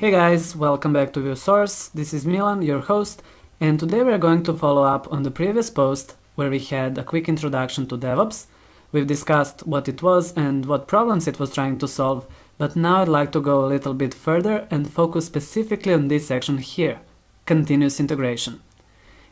Hey guys, welcome back to ViewSource. This is Milan, your host, and today we are going to follow up on the previous post where we had a quick introduction to DevOps. We've discussed what it was and what problems it was trying to solve, but now I'd like to go a little bit further and focus specifically on this section here, continuous integration.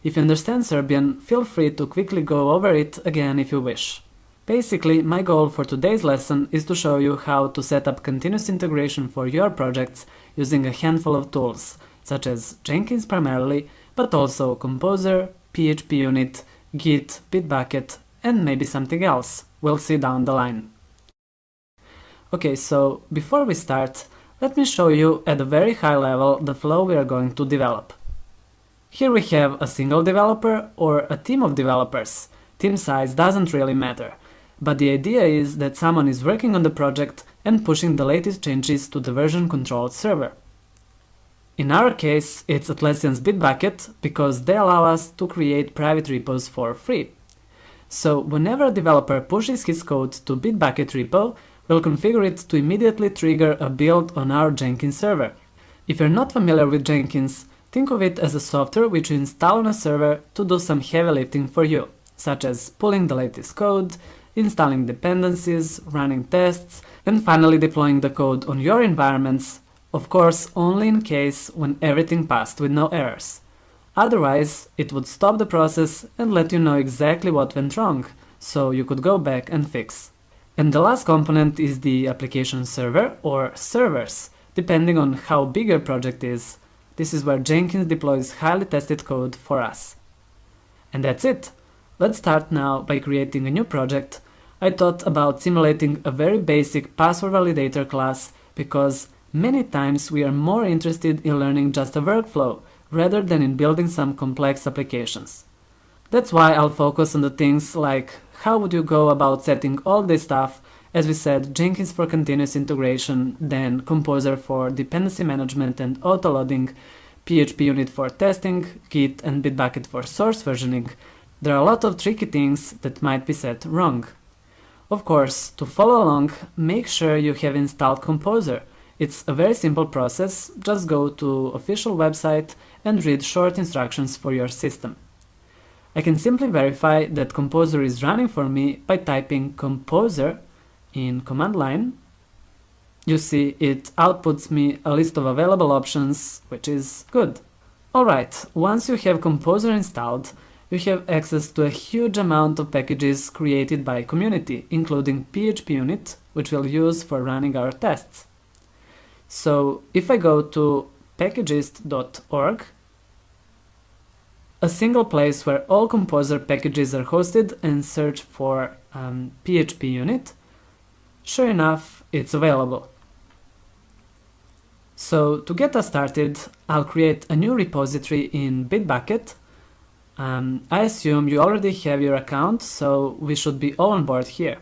If you understand Serbian, feel free to quickly go over it again if you wish. Basically, my goal for today's lesson is to show you how to set up continuous integration for your projects using a handful of tools, such as Jenkins primarily, but also Composer, PHP Unit, Git, Bitbucket, and maybe something else. We'll see down the line. Okay, so before we start, let me show you at a very high level the flow we are going to develop. Here we have a single developer or a team of developers. Team size doesn't really matter, but the idea is that someone is working on the project and pushing the latest changes to the version-controlled server. In our case, it's Atlassian's Bitbucket because they allow us to create private repos for free. So whenever a developer pushes his code to Bitbucket repo, we'll configure it to immediately trigger a build on our Jenkins server. If you're not familiar with Jenkins, think of it as a software which you install on a server to do some heavy lifting for you, such as pulling the latest code, installing dependencies, running tests, and finally deploying the code on your environments, of course only in case when everything passed with no errors. Otherwise, it would stop the process and let you know exactly what went wrong, so you could go back and fix. And the last component is the application server or servers, depending on how big your project is. This is where Jenkins deploys highly tested code for us. And that's it. Let's start now by creating a new project. I thought about simulating a very basic password validator class because many times we are more interested in learning just a workflow rather than in building some complex applications. That's why I'll focus on the things like how would you go about setting all this stuff, as we said, Jenkins for continuous integration, then Composer for dependency management and autoloading, PHP Unit for testing, Git and Bitbucket for source versioning. There are a lot of tricky things that might be set wrong. Of course, to follow along, make sure you have installed Composer. It's a very simple process, just go to official website and read short instructions for your system. I can simply verify that Composer is running for me by typing Composer in command line. You see it outputs me a list of available options, which is good. Alright, once you have Composer installed, you have access to a huge amount of packages created by community, including PHP Unit, which we'll use for running our tests. So if I go to packages.org, a single place where all Composer packages are hosted, and search for PHP Unit, sure enough, it's available. So to get us started, I'll create a new repository in Bitbucket. I assume you already have your account, so we should be all on board here.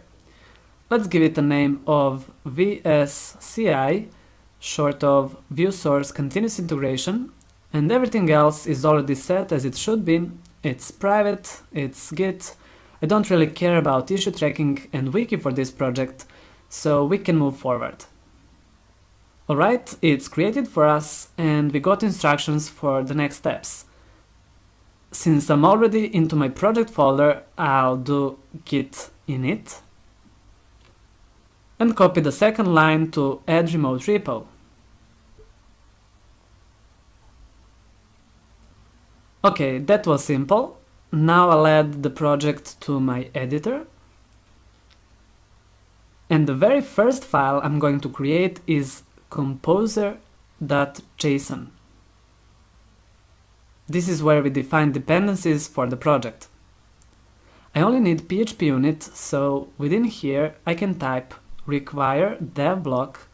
Let's give it a name of VSCI, short of ViewSource Continuous Integration, and everything else is already set as it should be. It's private, it's Git. I don't really care about issue tracking and wiki for this project, so we can move forward. Alright, it's created for us and we got instructions for the next steps. Since I'm already into my project folder, I'll do git init and copy the second line to add remote repo. Okay, that was simple. Now I'll add the project to my editor. And the very first file I'm going to create is composer.json. This is where we define dependencies for the project. I only need PHP Unit, so within here I can type require dev block.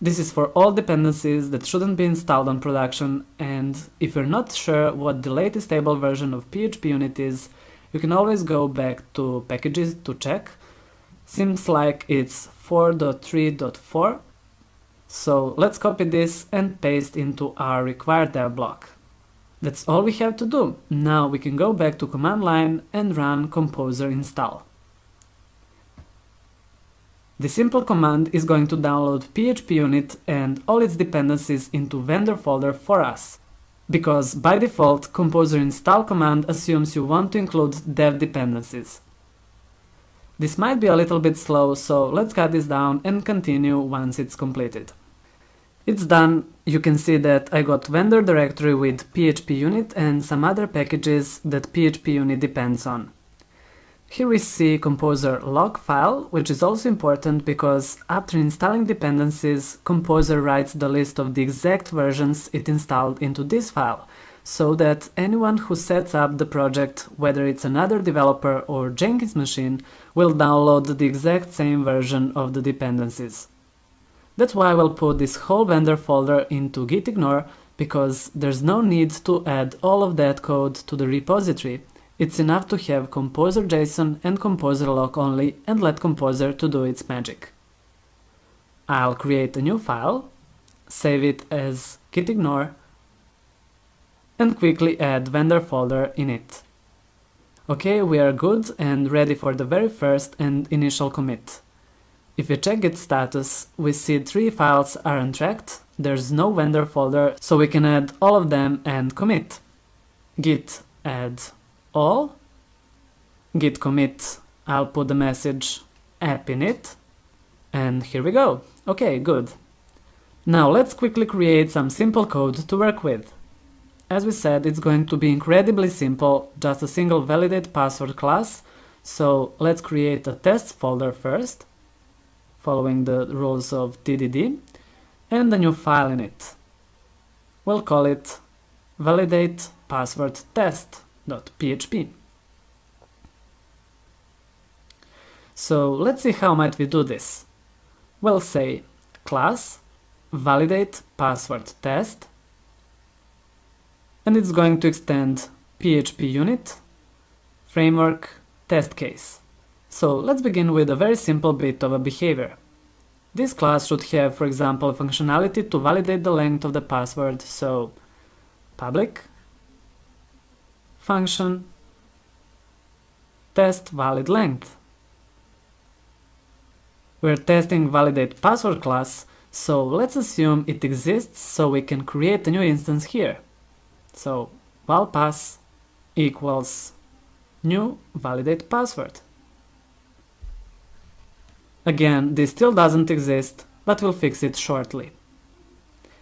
This is for all dependencies that shouldn't be installed on production, and if you're not sure what the latest stable version of PHP Unit is, you can always go back to packages to check. Seems like it's 4.3.4. So let's copy this and paste into our required dev block. That's all we have to do. Now we can go back to command line and run Composer install. The simple command is going to download PHP unit and all its dependencies into vendor folder for us, because by default composer install command assumes you want to include dev dependencies. This might be a little bit slow, so let's cut this down and continue once it's completed. It's done. You can see that I got vendor directory with PHP unit and some other packages that PHP unit depends on. Here we see composer log file, which is also important because after installing dependencies, composer writes the list of the exact versions it installed into this file, so that anyone who sets up the project, whether it's another developer or Jenkins machine, will download the exact same version of the dependencies. That's why we'll put this whole vendor folder into git ignore, because there's no need to add all of that code to the repository. It's enough to have composer JSON and composer log only and let composer to do its magic. I'll create a new file, save it as git ignore, and quickly add vendor folder in it. Okay, we are good and ready for the very first and initial commit. If we check git status, we see 3 files are untracked, there's no vendor folder, so we can add all of them and commit. Git add all, git commit, I'll put the message app in it, and here we go. Okay, good. Now let's quickly create some simple code to work with. As we said, it's going to be incredibly simple, just a single validate password class, so let's create a test folder first, following the rules of TDD, and a new file in it. We'll call it validate password test.php. So let's see how might we do this. We'll say class validate password test, and it's going to extend PHP unit framework test case. So let's begin with a very simple bit of a behavior. This class should have, for example, functionality to validate the length of the password, so public function test valid length. We're testing validate password class, so let's assume it exists so we can create a new instance here. So valpass equals new validate password. Again, this still doesn't exist, but we'll fix it shortly.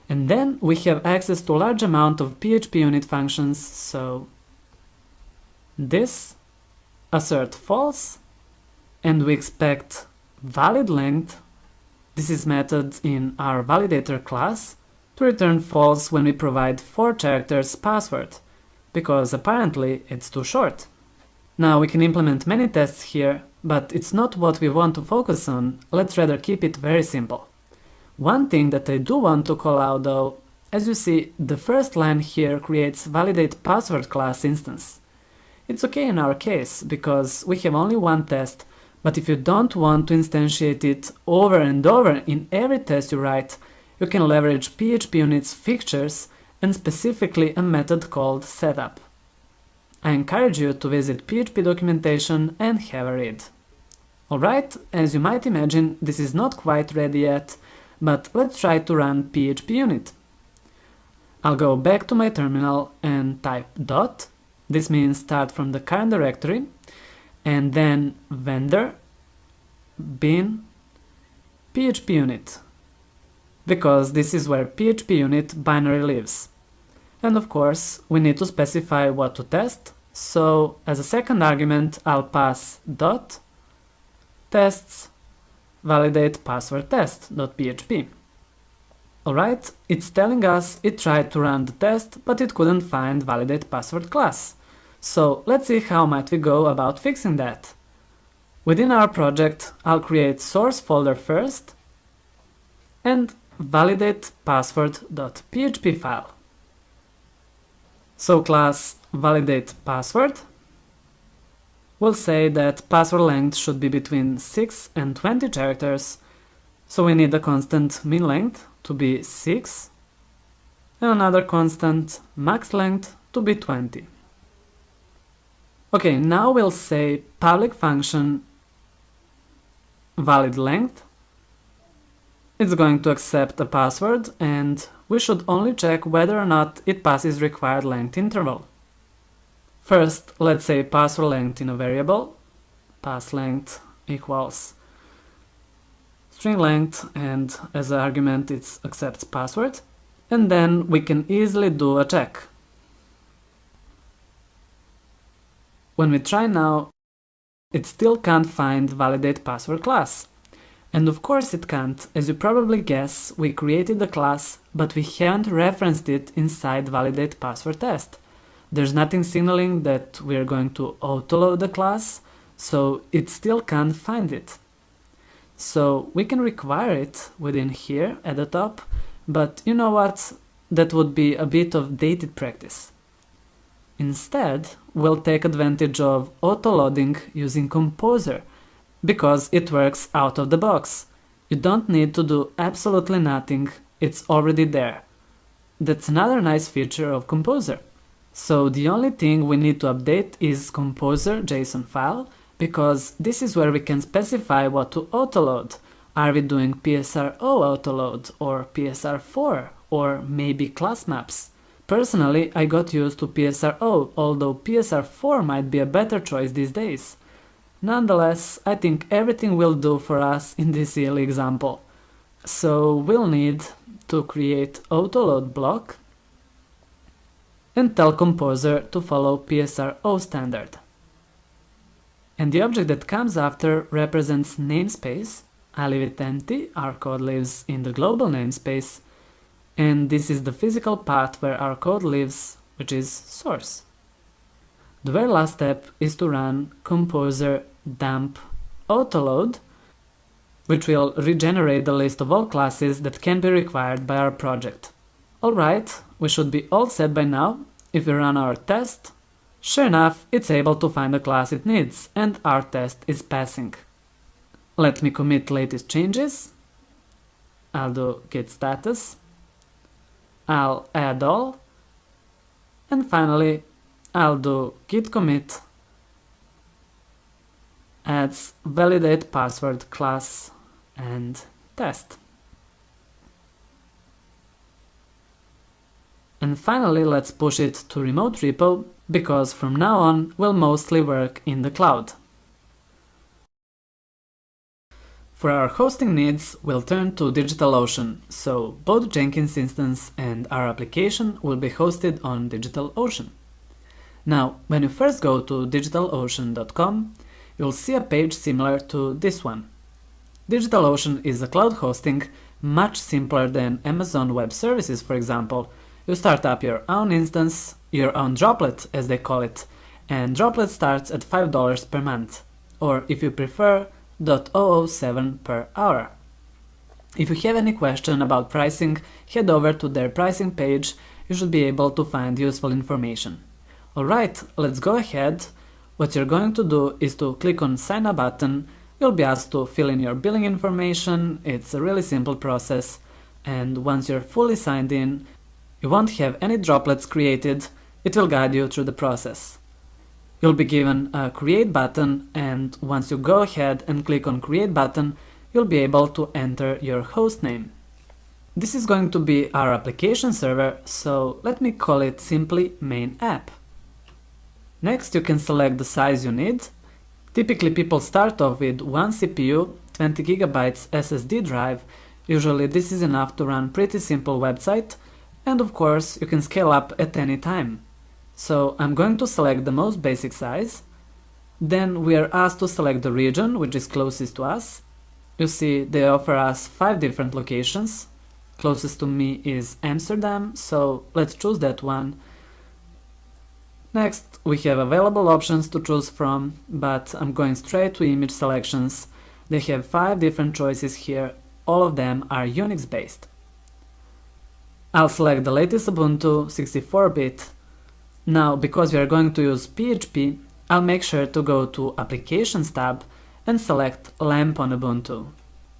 And then we have access to a large amount of PHP unit functions, so this assert false, and we expect valid length, this is method in our validator class, to return false when we provide 4 characters password, because apparently it's too short. Now we can implement many tests here, but it's not what we want to focus on, let's rather keep it very simple. One thing that I do want to call out though, as you see, the first line here creates validate password class instance. It's okay in our case, because we have only one test, but if you don't want to instantiate it over and over in every test you write, you can leverage PHP unit's fixtures and specifically a method called setup. I encourage you to visit PHP documentation and have a read. Alright, as you might imagine, this is not quite ready yet, but let's try to run PHP unit. I'll go back to my terminal and type dot, this means start from the current directory, and then vendor bin PHP unit, because this is where PHP unit binary lives. And of course, we need to specify what to test, so as a second argument, I'll pass dot tests validate password test.php. Alright, it's telling us it tried to run the test, but it couldn't find validate password class. So let's see how might we go about fixing that. Within our project, I'll create source folder first and validate password.php file. So class validate password will say that password length should be between 6 and 20 characters, so we need a constant min length to be 6 and another constant max length to be 20. Okay, now we'll say public function valid length it's going to accept a password, and we should only check whether or not it passes required length interval. First, let's say password length in a variable, pass length equals string length, and as an argument it accepts password, and then we can easily do a check. When we try now, it still can't find validate password class. And of course it can't. As you probably guess, we created the class, but we haven't referenced it inside validate password test. There's nothing signaling that we're going to autoload the class, so it still can't find it. So we can require it within here at the top, but you know what? That would be a bit of dated practice. Instead, we'll take advantage of autoloading using Composer, because it works out of the box. You don't need to do absolutely nothing, it's already there. That's another nice feature of Composer. So the only thing we need to update is Composer JSON file, because this is where we can specify what to autoload. Are we doing PSRO autoload or PSR4 or maybe class maps? Personally, I got used to PSRO, although PSR4 might be a better choice these days. Nonetheless, I think everything will do for us in this silly example. So we'll need to create autoload block and tell Composer to follow PSRO standard. And the object that comes after represents namespace. I leave it empty, our code lives in the global namespace, and this is the physical path where our code lives, which is source. The very last step is to run Composer dump autoload, which will regenerate the list of all classes that can be required by our project. Alright, we should be all set by now. If we run our test, sure enough, it's able to find the class it needs, and our test is passing. Let me commit latest changes. I'll do git status. I'll add all. And finally, I'll do git commit adds validate password class and test. And finally, let's push it to remote repo, because from now on we'll mostly work in the cloud. For our hosting needs, we'll turn to DigitalOcean, so both Jenkins instance and our application will be hosted on DigitalOcean. Now, when you first go to digitalocean.com, you'll see a page similar to this one. DigitalOcean is a cloud hosting much simpler than Amazon Web Services, for example. You start up your own instance, your own droplet as they call it, and droplet starts at $5 per month, or if you prefer, $0.007 per hour. If you have any question about pricing, head over to their pricing page, you should be able to find useful information. Alright, let's go ahead. What you're going to do is to click on Sign Up button. You'll be asked to fill in your billing information. It's a really simple process, and once you're fully signed in, you won't have any droplets created. It will guide you through the process. You'll be given a Create button, and once you go ahead and click on Create button, you'll be able to enter your host name. This is going to be our application server, so let me call it simply Main App. Next, you can select the size you need. Typically, people start off with 1 CPU, 20 GB SSD drive. Usually this is enough to run pretty simple website, and of course you can scale up at any time. So I'm going to select the most basic size. Then we are asked to select the region which is closest to us. You see they offer us 5 different locations. Closest to me is Amsterdam, so let's choose that one. Next, we have available options to choose from, but I'm going straight to image selections. They have 5 different choices here, all of them are Unix based. I'll select the latest Ubuntu 64-bit. Now, because we are going to use PHP, I'll make sure to go to Applications tab and select LAMP on Ubuntu.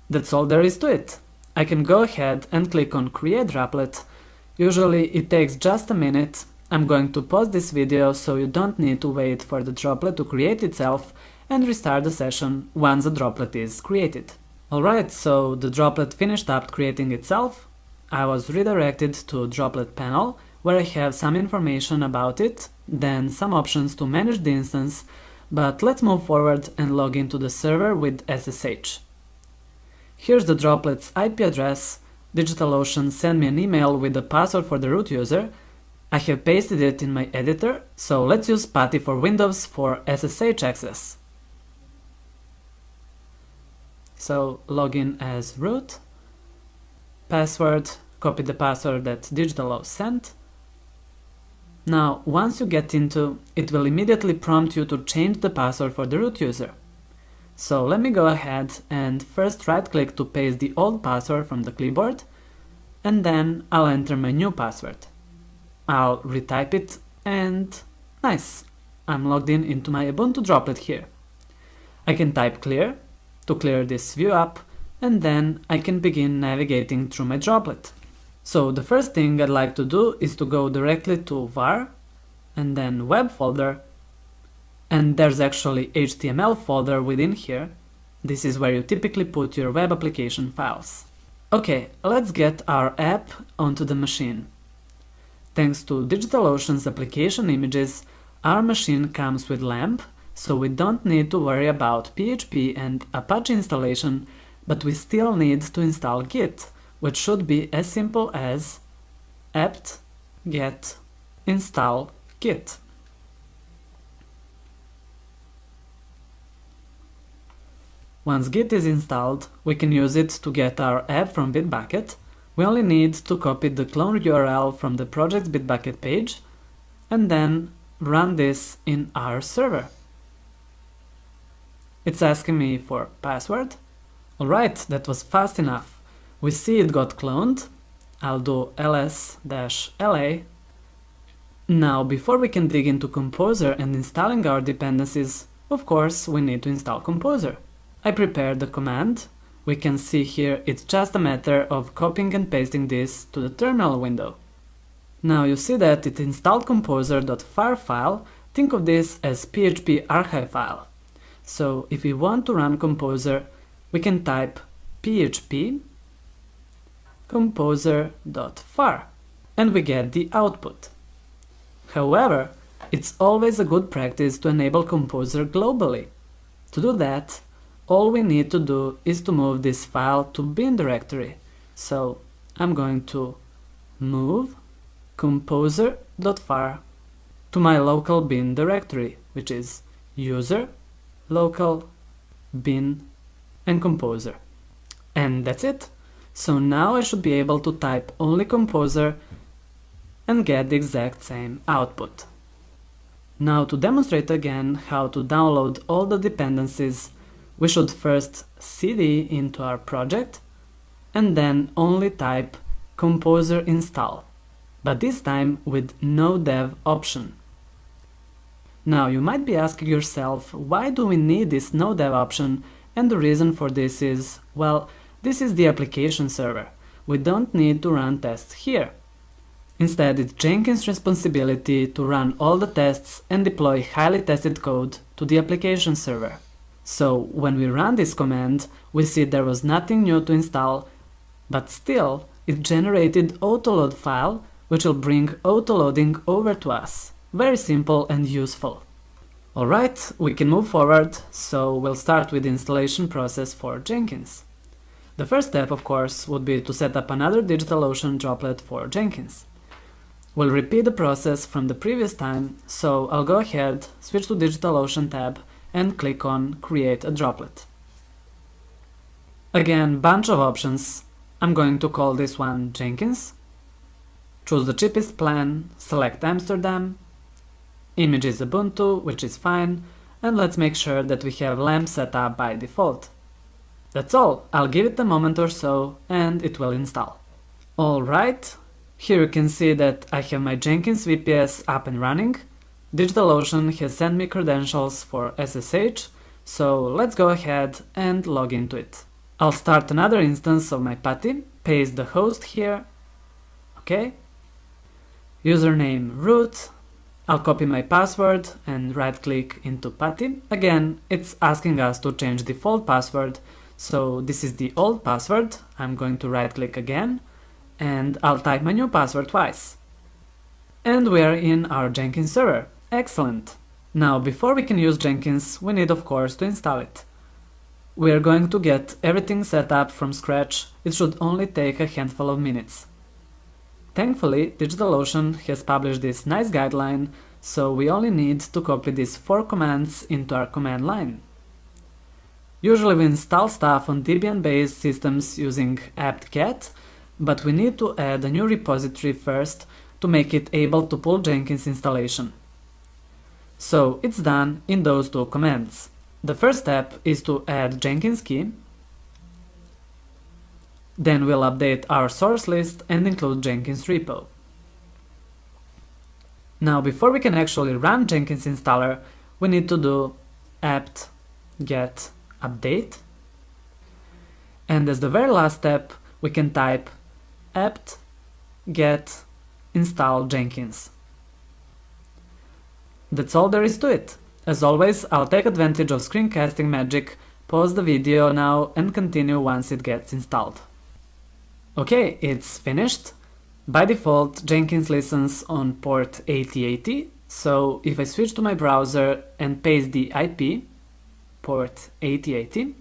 That's all there is to it. I can go ahead and click on Create Droplet. Usually it takes just a minute. I'm going to pause this video so you don't need to wait for the droplet to create itself and restart the session once the droplet is created. Alright, so the droplet finished up creating itself. I was redirected to droplet panel, where I have some information about it, then some options to manage the instance, but let's move forward and log into the server with SSH. Here's the droplet's IP address. DigitalOcean sent me an email with the password for the root user. I have pasted it in my editor, so let's use PuTTY for Windows for SSH access. So login as root, password, copy the password that DigitalOcean sent. Now, once you get into, it will immediately prompt you to change the password for the root user. So let me go ahead and first right-click to paste the old password from the clipboard, and then I'll enter my new password. I'll retype it, and nice! I'm logged in into my Ubuntu droplet here. I can type clear to clear this view up, and then I can begin navigating through my droplet. So the first thing I'd like to do is to go directly to var, and then web folder, and there's actually HTML folder within here. This is where you typically put your web application files. Okay, let's get our app onto the machine. Thanks to DigitalOcean's application images, our machine comes with LAMP, so we don't need to worry about PHP and Apache installation, but we still need to install Git, which should be as simple as apt get install git. Once Git is installed, we can use it to get our app from Bitbucket. We only need to copy the clone URL from the project's Bitbucket page and then run this in our server. It's asking me for password. Alright, that was fast enough. We see it got cloned. I'll do ls-la. Now, before we can dig into Composer and installing our dependencies, of course, we need to install Composer. I prepared the command. We can see here it's just a matter of copying and pasting this to the terminal window. Now you see that it installed composer.far file. Think of this as PHP archive file. So if we want to run Composer, we can type php composer.far and we get the output. However, it's always a good practice to enable Composer globally. To do that, all we need to do is to move this file to bin directory. So I'm going to move composer.far to my local bin directory, which is user, local, bin, and composer. And that's it. So now I should be able to type only Composer and get the exact same output. Now to demonstrate again how to download all the dependencies, we should first cd into our project and then only type composer install, but this time with no dev option. Now you might be asking yourself, why do we need this no dev option? And the reason for this is, well, this is the application server. We don't need to run tests here. Instead, it's Jenkins' responsibility to run all the tests and deploy highly tested code to the application server. So when we run this command, we see there was nothing new to install, but still it generated autoload file, which will bring autoloading over to us. Very simple and useful. Alright, we can move forward, so we'll start with the installation process for Jenkins. The first step, of course, would be to set up another DigitalOcean droplet for Jenkins. We'll repeat the process from the previous time, so I'll go ahead, switch to DigitalOcean tab, and click on Create a Droplet. Again, bunch of options. I'm going to call this one Jenkins. Choose the cheapest plan, select Amsterdam. Image is Ubuntu, which is fine, and let's make sure that we have LAMP set up by default. That's all. I'll give it a moment or so, and it will install. Alright, here you can see that I have my Jenkins VPS up and running. DigitalOcean has sent me credentials for SSH, so let's go ahead and log into it. I'll start another instance of my PuTTY, paste the host here, okay, username root, I'll copy my password and right click into PuTTY. Again, it's asking us to change default password, So this is the old password. I'm going to right click again and I'll type my new password twice. And we are in our Jenkins server. Excellent! Now, before we can use Jenkins, we need of course to install it. We are going to get everything set up from scratch. It should only take a handful of minutes. Thankfully, DigitalOcean has published this nice guideline, so we only need to copy these 4 commands into our command line. Usually we install stuff on Debian-based systems using apt-get, but we need to add a new repository first to make it able to pull Jenkins installation. So it's done in those 2 commands. The first step is to add Jenkins key. Then we'll update our source list and include Jenkins repo. Now, before we can actually run Jenkins installer, we need to do apt-get update. And as the very last step, we can type apt-get install Jenkins. That's all there is to it. As always, I'll take advantage of screencasting magic, pause the video now and continue once it gets installed. Okay, it's finished. By default, Jenkins listens on port 8080, so if I switch to my browser and paste the IP, port 8080,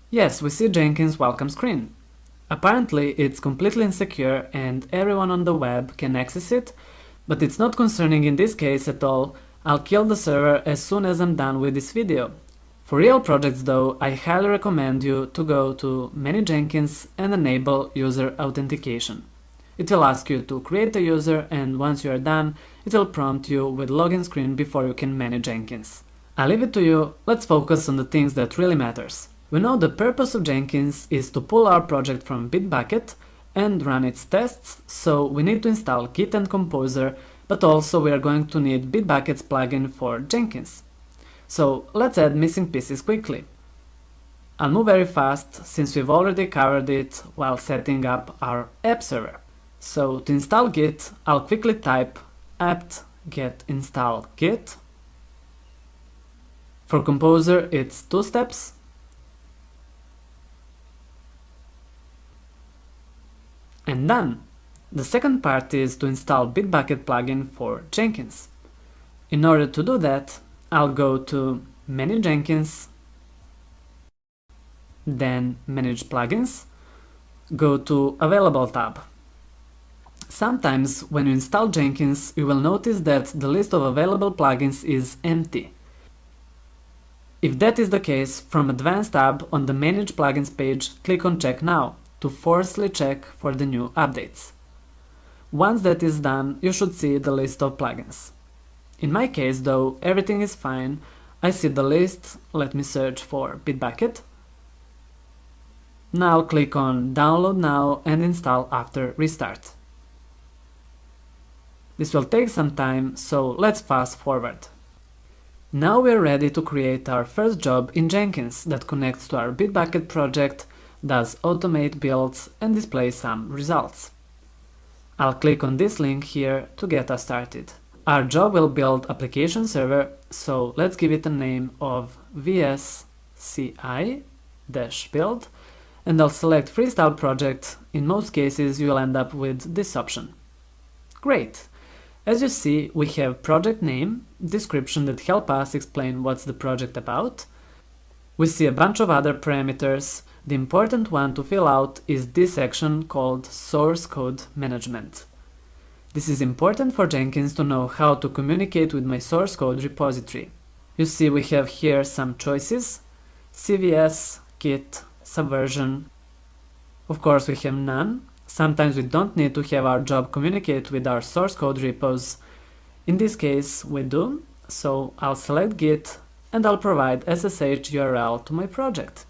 yes, we see Jenkins welcome screen. Apparently, it's completely insecure and everyone on the web can access it, but it's not concerning in this case at all. I'll kill the server as soon as I'm done with this video. For real projects though, I highly recommend you to go to Manage Jenkins and enable user authentication. It will ask you to create a user and once you are done, it will prompt you with login screen before you can manage Jenkins. I'll leave it to you. Let's focus on the things that really matters. We know the purpose of Jenkins is to pull our project from Bitbucket and run its tests, so we need to install Git and Composer, but also we are going to need Bitbucket's plugin for Jenkins. So let's add missing pieces quickly. I'll move very fast since we've already covered it while setting up our app server. So to install Git, I'll quickly type apt-get install Git. For Composer, it's 2 steps. And done! The second part is to install Bitbucket plugin for Jenkins. In order to do that, I'll go to Manage Jenkins, then Manage Plugins, go to Available tab. Sometimes when you install Jenkins, you will notice that the list of available plugins is empty. If that is the case, from Advanced tab on the Manage Plugins page, click on Check Now to forcefully check for the new updates. Once that is done, you should see the list of plugins. In my case though, everything is fine. I see the list. Let me search for Bitbucket. Now I'll click on Download Now and Install after restart. This will take some time, so let's fast forward. Now we're ready to create our first job in Jenkins that connects to our Bitbucket project, does automate builds and displays some results. I'll click on this link here to get us started. Our job will build application server, so let's give it a name of vsci-build and I'll select freestyle project. In most cases you will end up with this option. Great! As you see, we have project name, description that help us explain what's the project about. We see a bunch of other parameters. The important one to fill out is this section called Source Code Management. This is important for Jenkins to know how to communicate with my source code repository. You see we have here some choices: CVS, Git, Subversion. Of course we have none. Sometimes we don't need to have our job communicate with our source code repos. In this case we do, so I'll select Git and I'll provide SSH URL to my project.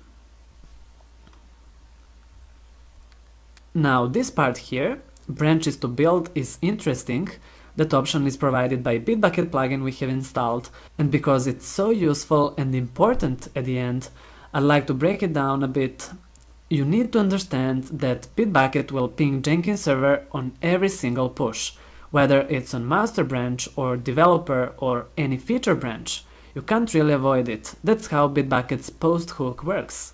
Now this part here, branches to build, is interesting. That option is provided by Bitbucket plugin we have installed, and because it's so useful and important at the end, I'd like to break it down a bit. You need to understand that Bitbucket will ping Jenkins server on every single push, whether it's on master branch or developer or any feature branch. You can't really avoid it. That's how Bitbucket's post hook works.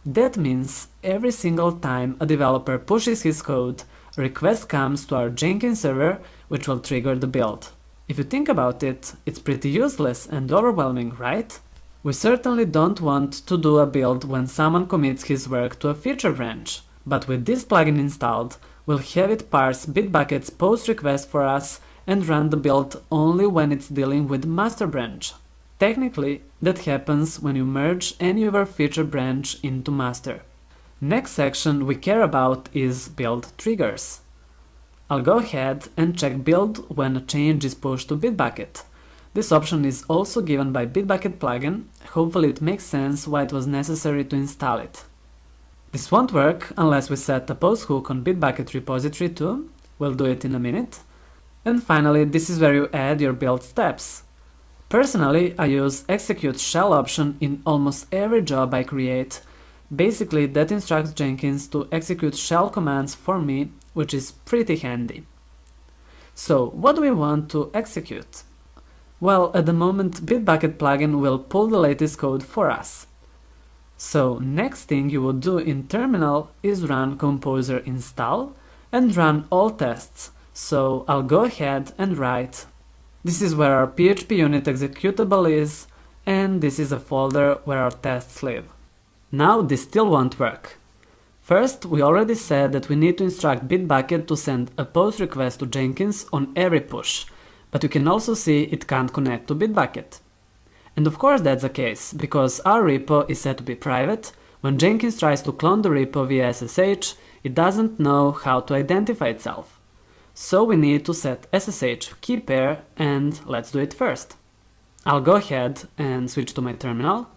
That means every single time a developer pushes his code, a request comes to our Jenkins server, which will trigger the build. If you think about it, it's pretty useless and overwhelming, right? We certainly don't want to do a build when someone commits his work to a feature branch, but with this plugin installed, we'll have it parse Bitbucket's post request for us and run the build only when it's dealing with master branch. Technically, that happens when you merge any of our feature branch into master. Next section we care about is build triggers. I'll go ahead and check build when a change is pushed to Bitbucket. This option is also given by Bitbucket plugin. Hopefully it makes sense why it was necessary to install it. This won't work unless we set a post hook on Bitbucket repository too. We'll do it in a minute. And finally, this is where you add your build steps. Personally, I use execute shell option in almost every job I create. Basically, that instructs Jenkins to execute shell commands for me, which is pretty handy. So, what do we want to execute? Well, at the moment, Bitbucket plugin will pull the latest code for us. So, next thing you would do in terminal is run composer install and run all tests. So, I'll go ahead and write. This is where our PHP unit executable is, and this is a folder where our tests live. Now this still won't work. First, we already said that we need to instruct Bitbucket to send a post request to Jenkins on every push, but you can also see it can't connect to Bitbucket. And of course that's the case, because our repo is set to be private. When Jenkins tries to clone the repo via SSH, it doesn't know how to identify itself. So we need to set SSH key pair, and let's do it first. I'll go ahead and switch to my terminal.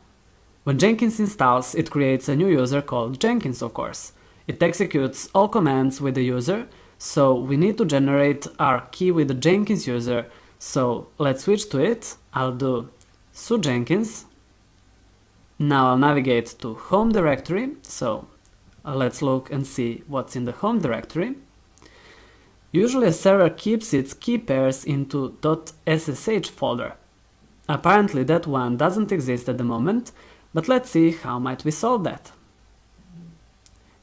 When Jenkins installs, it creates a new user called Jenkins, of course. It executes all commands with the user, so we need to generate our key with the Jenkins user. So let's switch to it. I'll do sudo Jenkins. Now I'll navigate to home directory, so let's look and see what's in the home directory. Usually a server keeps its key pairs into .ssh folder. Apparently that one doesn't exist at the moment, but let's see how might we solve that.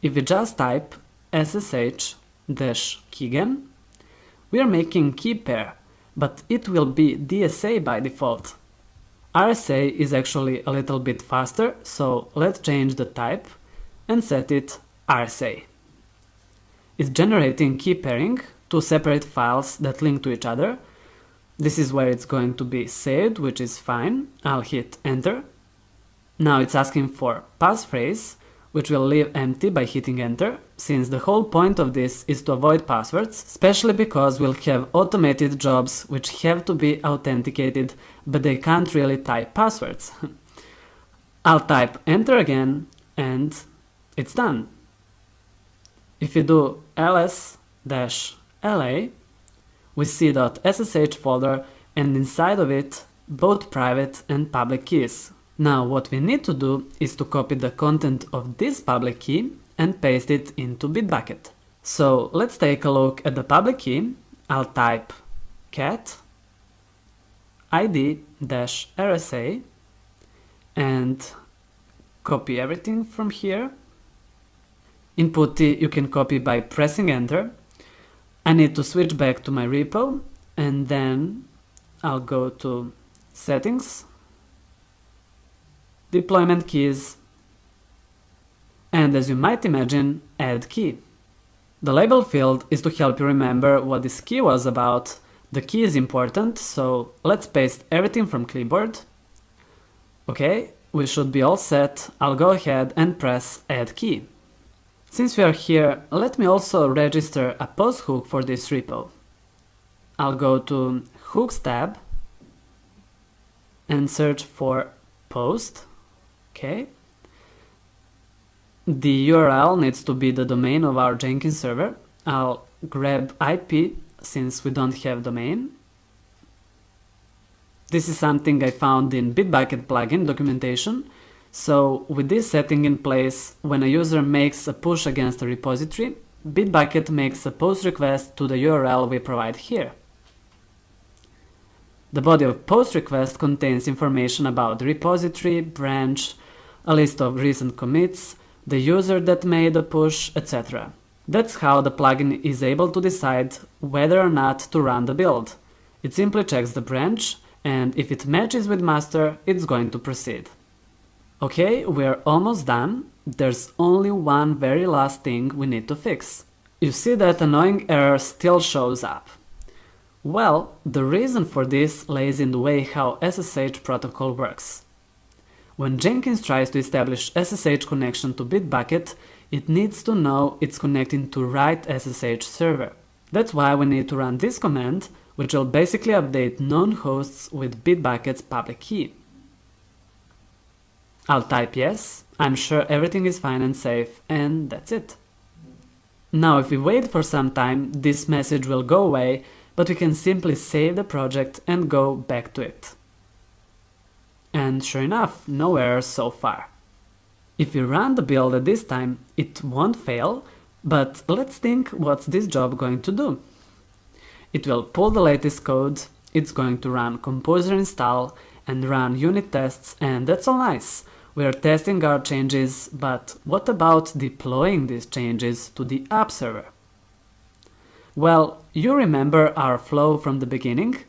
If we just type ssh-keygen, we are making key pair, but it will be DSA by default. RSA is actually a little bit faster, so let's change the type and set it RSA. It's generating key pairing, two separate files that link to each other. This is where it's going to be saved, which is fine. I'll hit enter. Now it's asking for passphrase, which will leave empty by hitting enter, since the whole point of this is to avoid passwords, especially because we'll have automated jobs which have to be authenticated, but they can't really type passwords. I'll type enter again, and it's done. If you do ls-la, we see .ssh folder, and inside of it both private and public keys. Now what we need to do is to copy the content of this public key and paste it into Bitbucket. So let's take a look at the public key. I'll type cat id-rsa and copy everything from here. Input T you can copy by pressing enter. I need to switch back to my repo, and then I'll go to settings, deployment keys, and as you might imagine, add key. The label field is to help you remember what this key was about. The key is important, so let's paste everything from clipboard. Okay, we should be all set. I'll go ahead and press add key. Since we are here, let me also register a post hook for this repo. I'll go to Hooks tab and search for post. Okay. The URL needs to be the domain of our Jenkins server. I'll grab IP since we don't have domain. This is something I found in Bitbucket plugin documentation. So with this setting in place, when a user makes a push against a repository, Bitbucket makes a post request to the URL we provide here. The body of post request contains information about the repository, branch, a list of recent commits, the user that made the push, etc. That's how the plugin is able to decide whether or not to run the build. It simply checks the branch, and if it matches with master, it's going to proceed. Okay, we're almost done. There's only one very last thing we need to fix. You see that annoying error still shows up. Well, the reason for this lays in the way how SSH protocol works. When Jenkins tries to establish SSH connection to Bitbucket, it needs to know it's connecting to right SSH server. That's why we need to run this command, which will basically update known hosts with Bitbucket's public key. I'll type yes, I'm sure everything is fine and safe, and that's it. Now if we wait for some time, this message will go away, but we can simply save the project and go back to it. And sure enough, no errors so far. If we run the build at this time, it won't fail, but let's think what's this job going to do. It will pull the latest code, it's going to run composer install and run unit tests, and that's all nice. We are testing our changes, but what about deploying these changes to the app server? Well, you remember our flow from the beginning?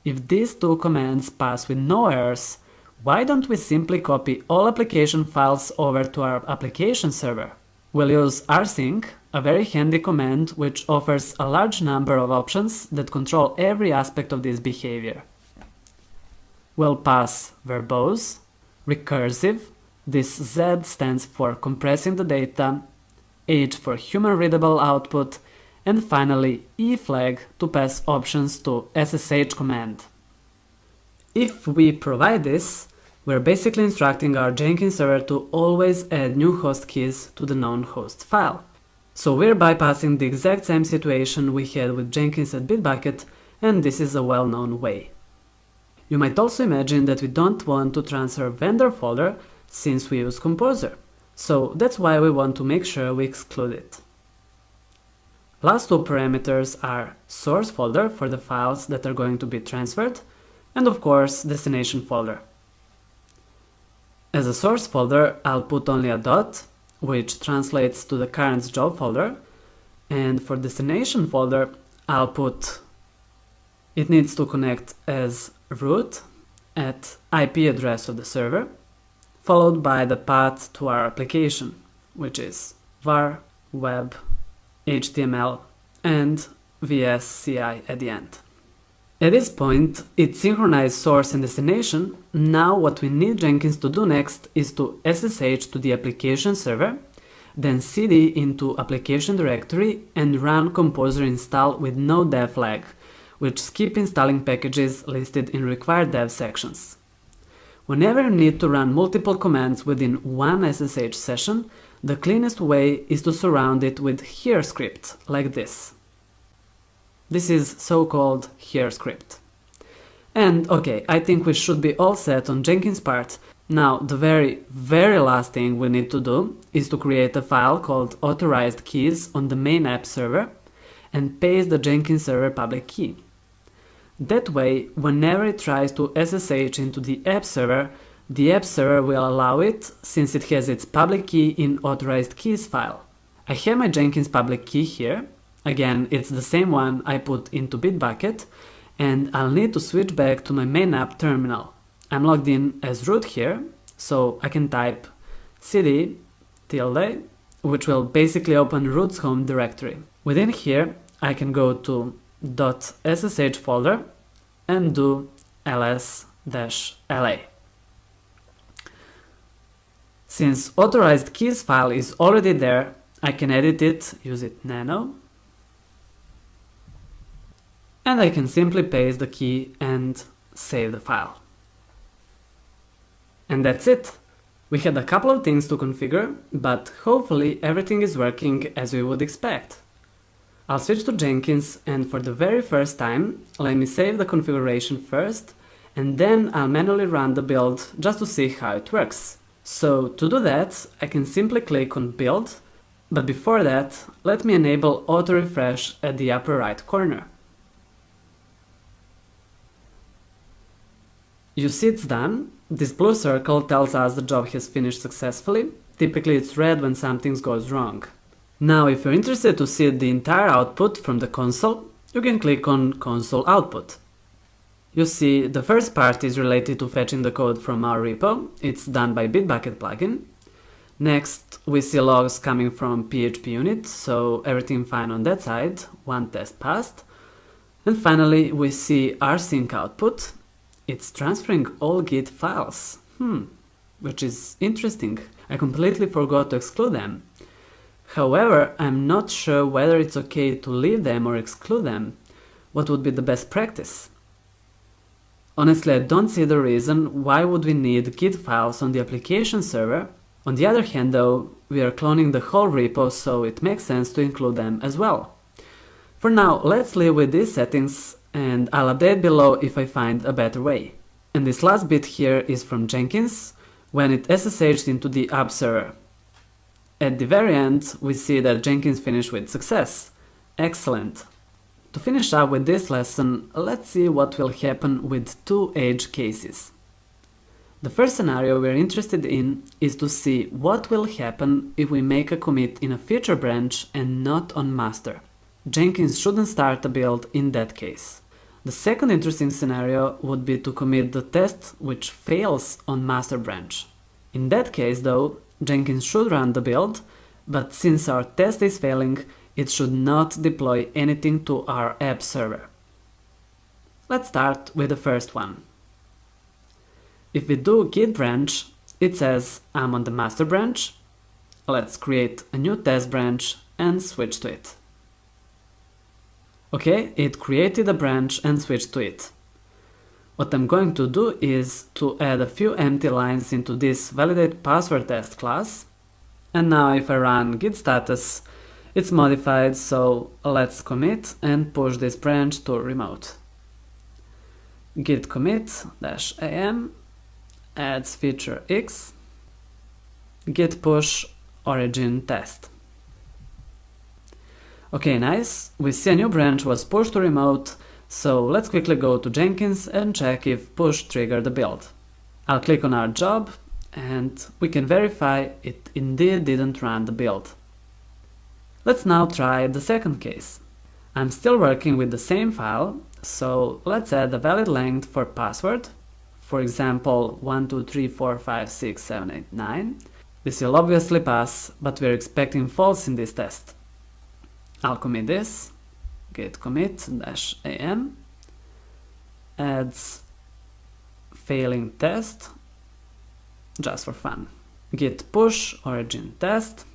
If these two commands pass with no errors, why don't we simply copy all application files over to our application server? We'll use rsync, a very handy command which offers a large number of options that control every aspect of this behavior. We'll pass verbose, recursive, this Z stands for compressing the data, H for human readable output, and finally E flag to pass options to SSH command. If we provide this, we're basically instructing our Jenkins server to always add new host keys to the known host file. So we're bypassing the exact same situation we had with Jenkins at Bitbucket, and this is a well-known way. You might also imagine that we don't want to transfer vendor folder since we use Composer, so that's why we want to make sure we exclude it. Last two parameters are source folder for the files that are going to be transferred, and of course destination folder. As a source folder, I'll put only a dot, which translates to the current job folder, and for destination folder, I'll put it needs to connect as root at IP address of the server, followed by the path to our application, which is var web HTML and VSCI at the end. At this point, it synchronized source and destination. Now what we need Jenkins to do next is to SSH to the application server, then cd into application directory and run composer install with no dev flag, which skip installing packages listed in required dev sections. Whenever you need to run multiple commands within one SSH session, the cleanest way is to surround it with here script, like this. This is so-called here script. And okay, I think we should be all set on Jenkins part. Now, the very last thing we need to do is to create a file called authorized keys on the main app server and paste the Jenkins server public key. That way, whenever it tries to SSH into the app server will allow it since it has its public key in authorized keys file. I have my Jenkins public key here. Again, it's the same one I put into Bitbucket, and I'll need to switch back to my main app terminal. I'm logged in as root here, so I can type cd tilde, which will basically open root's home directory. Within here, I can go to .ssh folder and do ls-la. Since authorized keys file is already there, I can edit it, use it nano, and I can simply paste the key and save the file. And that's it. We had a couple of things to configure, but hopefully everything is working as we would expect. I'll switch to Jenkins, and for the very first time, let me save the configuration first, and then I'll manually run the build just to see how it works. So to do that, I can simply click on build, but before that, let me enable auto refresh at the upper right corner. You see it's done. This blue circle tells us the job has finished successfully, Typically it's red when something goes wrong. Now if you're interested to see the entire output from the console, you can click on Console Output. You see the first part is related to fetching the code from our repo. It's done by Bitbucket plugin. Next, we see logs coming from PHP unit, so everything fine on that side, one test passed. And finally, we see rsync output. It's transferring all Git files, which is interesting. I completely forgot to exclude them. However, I'm not sure whether it's okay to leave them or exclude them. What would be the best practice? Honestly, I don't see the reason why would we need Git files on the application server. On the other hand though, we are cloning the whole repo, so it makes sense to include them as well. For now, let's live with these settings, and I'll update below if I find a better way. And this last bit here is from Jenkins, when it SSH'd into the app server. At the very end, we see that Jenkins finished with success. Excellent. To finish up with this lesson, let's see what will happen with two edge cases. The first scenario we're interested in is to see what will happen if we make a commit in a feature branch and not on master. Jenkins shouldn't start a build in that case. The second interesting scenario would be to commit the test which fails on master branch. In that case though, Jenkins should run the build, but since our test is failing, it should not deploy anything to our app server. Let's start with the first one. If we do git branch, it says I'm on the master branch. Let's create a new test branch and switch to it. Okay, it created a branch and switched to it. What I'm going to do is to add a few empty lines into this validate password test class. And now if I run git status, it's modified, so let's commit and push this branch to remote. Git commit -am adds feature X, git push origin test. Okay, nice. We see a new branch was pushed to remote, so let's quickly go to Jenkins and check if push triggered the build. I'll click on our job and we can verify it indeed didn't run the build. Let's now try the second case. I'm still working with the same file, so let's add a valid length for password. For example, 1, 2, 3, 4, 5, 6, 7, 8, 9. This will obviously pass, but we're expecting false in this test. I'll commit this, git commit -am adds failing test, just for fun. Git push origin test.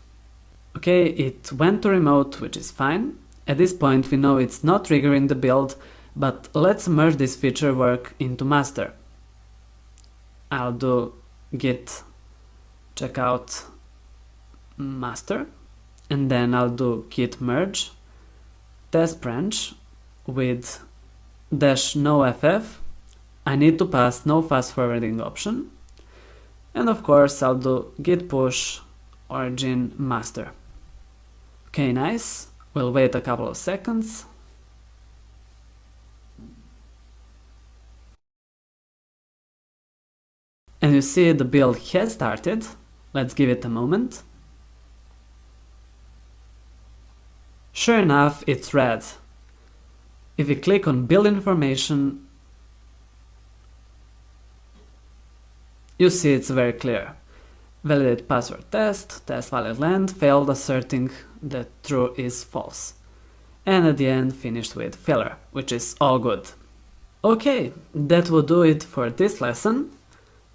Okay, it went to remote, which is fine. At this point we know it's not triggering the build, but let's merge this feature work into master. I'll do git checkout master, and then I'll do git merge test branch with -noff. I need to pass no fast forwarding option, and of course I'll do git push origin master. Okay, nice. We'll wait a couple of seconds. And you see the build has started. Let's give it a moment. Sure enough, it's red. If we click on build information, you see it's very clear. Validate password test, test valid length, failed, asserting that true is false. And at the end finished with failure, which is all good. Okay, that will do it for this lesson.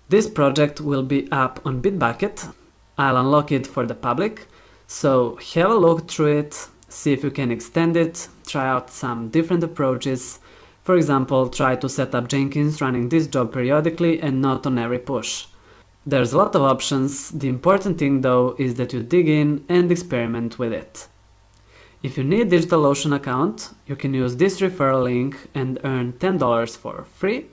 This project will be up on Bitbucket. I'll unlock it for the public, so have a look through it, see if you can extend it, try out some different approaches. For example, try to set up Jenkins running this job periodically and not on every push. There's a lot of options. The important thing though is that you dig in and experiment with it. If you need DigitalOcean account, you can use this referral link and earn $10 for free.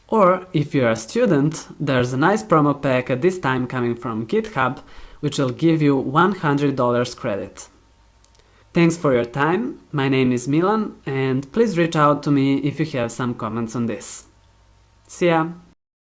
Or if you're a student, there's a nice promo pack at this time coming from GitHub, which will give you $100 credit. Thanks for your time. My name is Milan, and please reach out to me if you have some comments on this. See ya!